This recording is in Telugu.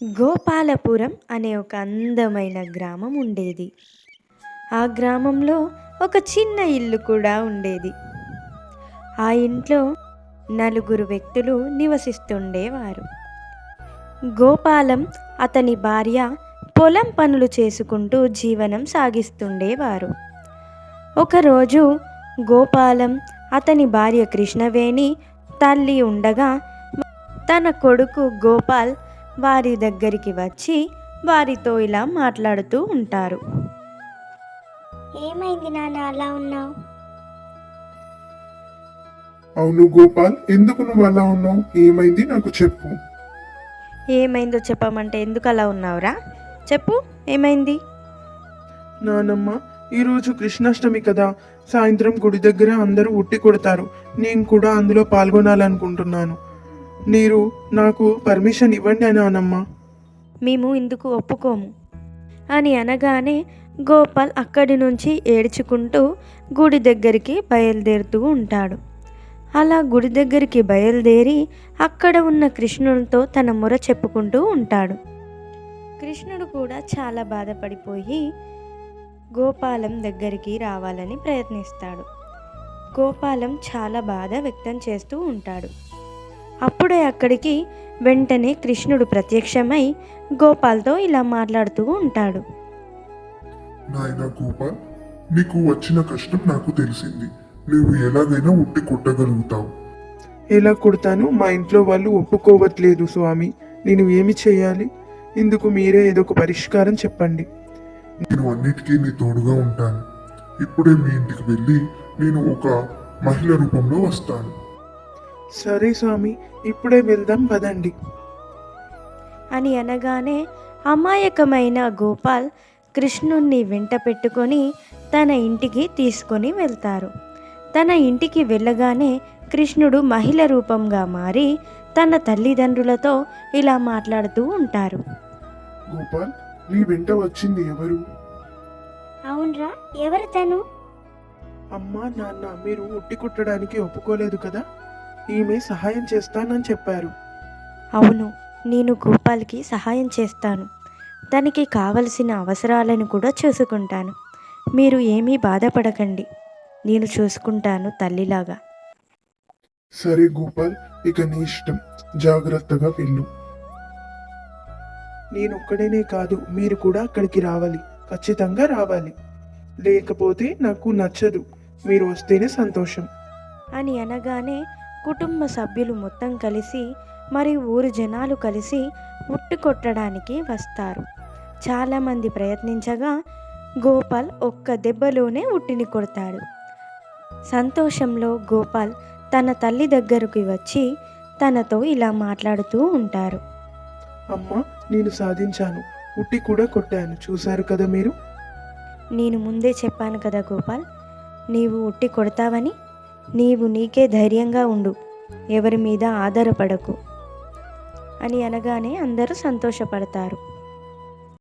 గోపాలపురం అనే ఒక అందమైన గ్రామం ఉండేది. ఆ గ్రామంలో ఒక చిన్న ఇల్లు కూడా ఉండేది. ఆ ఇంట్లో నలుగురు వ్యక్తులు నివసిస్తుండేవారు. గోపాలం, అతని భార్య పొలం పనులు చేసుకుంటూ జీవనం సాగిస్తుండేవారు. ఒకరోజు గోపాలం, అతని భార్య కృష్ణవేణి తల్లి ఉండగా తన కొడుకు గోపాల్ వారి దగ్గరికి వచ్చి వారితో ఇలా మాట్లాడుతూ ఉంటారు. ఏమైంది నాన్న అలా ఉన్నావు? అవును గోపాల్, ఎందుకు నువ్వు అలా ఉన్నావు? ఏమైంది నాకు చెప్పు. ఏమైందో చెప్పమంటే ఎందుకు అలా ఉన్నావురా? చెప్పు, ఏమైంది? నానమ్మ, ఈరోజు కృష్ణాష్టమి కదా, సాయంత్రం గుడి దగ్గర అందరూ ఉట్టి కొడతారు. నేను కూడా అందులో పాల్గొనాలనుకుంటున్నాను. మీరు నాకు పర్మిషన్ ఇవ్వండి నానమ్మ. మేము ఇందుకు ఒప్పుకోము అని అనగానే గోపాల్ అక్కడి నుంచి ఏడ్చుకుంటూ గుడి దగ్గరికి బయలుదేరుతూ ఉంటాడు. అలా గుడి దగ్గరికి బయలుదేరి అక్కడ ఉన్న కృష్ణుడితో తన మొర చెప్పుకుంటూ ఉంటాడు. కృష్ణుడు కూడా చాలా బాధపడిపోయి గోపాలం దగ్గరికి రావాలని ప్రయత్నిస్తాడు. గోపాలం చాలా బాధ వ్యక్తం చేస్తూ ఉంటాడు. అప్పుడే అక్కడికి వెంటనే కృష్ణుడు ప్రత్యక్షమై గోపాల్తో ఇలా మాట్లాడుతూ ఉంటాడు. నాయనా గోపాల్, నీకు వచ్చిన కష్టం నాకు తెలిసింది. నువ్వు ఎలాగైనా ఉట్టి కొట్టగలుగుతావు. ఎలా కొడతాను? మా ఇంట్లో వాళ్ళు ఒప్పుకోవట్లేదు స్వామి. నేను ఏమి చేయాలి? ఇందుకు మీరే ఏదో ఒక పరిష్కారం చెప్పండి. నేను అన్నిటికీ నీ తోడుగా ఉంటాను. ఇప్పుడే మీ ఇంటికి వెళ్ళి నేను ఒక మహిళ రూపంలో వస్తాను. సరే స్వామి, ఇప్పుడే వెళ్దాం పదండి అని అనగానే అమాయకమైన గోపాల్ కృష్ణుణ్ణి వెంట పెట్టుకొని తన ఇంటికి తీసుకొని వెళ్తారు. తన ఇంటికి వెళ్ళగానే కృష్ణుడు మహిళ రూపంగా మారి తన తల్లిదండ్రులతో ఇలా మాట్లాడుతూ ఉంటారు. గోపాల్, నీ వెంట వచ్చింది ఎవరు? అవునరా, ఎవరు తను? అమ్మా నాన్న, మీరు ఉట్టి కుట్టడానికి ఒప్పుకోలేదు కదా, ఈమె సహాయం చేస్తానని చెప్పారు. అవును, నేను గోపాల్కి సహాయం చేస్తాను. తనకి కావలసిన అవసరాలను కూడా చూసుకుంటాను. మీరు ఏమీ బాధపడకండి, నేను చూసుకుంటాను తల్లిలాగా. సరే గోపాల్, ఇక నీ ఇష్టం. జాగ్రత్తగా వెళ్ళు. నేనొక్కడనే కాదు, మీరు కూడా అక్కడికి రావాలి. ఖచ్చితంగా రావాలి, లేకపోతే నాకు నచ్చదు. మీరు వస్తేనే సంతోషం అని అనగానే కుటుంబ సభ్యులు మొత్తం కలిసి మరియు ఊరు జనాలు కలిసి ఉట్టి కొట్టడానికి వస్తారు. చాలామంది ప్రయత్నించగా గోపాల్ ఒక్క దెబ్బలోనే ఉట్టిని కొడతాడు. సంతోషంలో గోపాల్ తన తల్లి దగ్గరకు వచ్చి తనతో ఇలా మాట్లాడుతూ ఉంటారు. అమ్మా, నేను సాధించాను. ఉట్టి కూడా కొట్టాను. చూశారు కదా మీరు. నేను ముందే చెప్పాను కదా గోపాల్, నీవు ఉట్టి కొడతావని. నీవు నీకే ధైర్యంగా ఉండు, ఎవరి మీద ఆధారపడకు అని అనగానే అందరూ సంతోషపడతారు.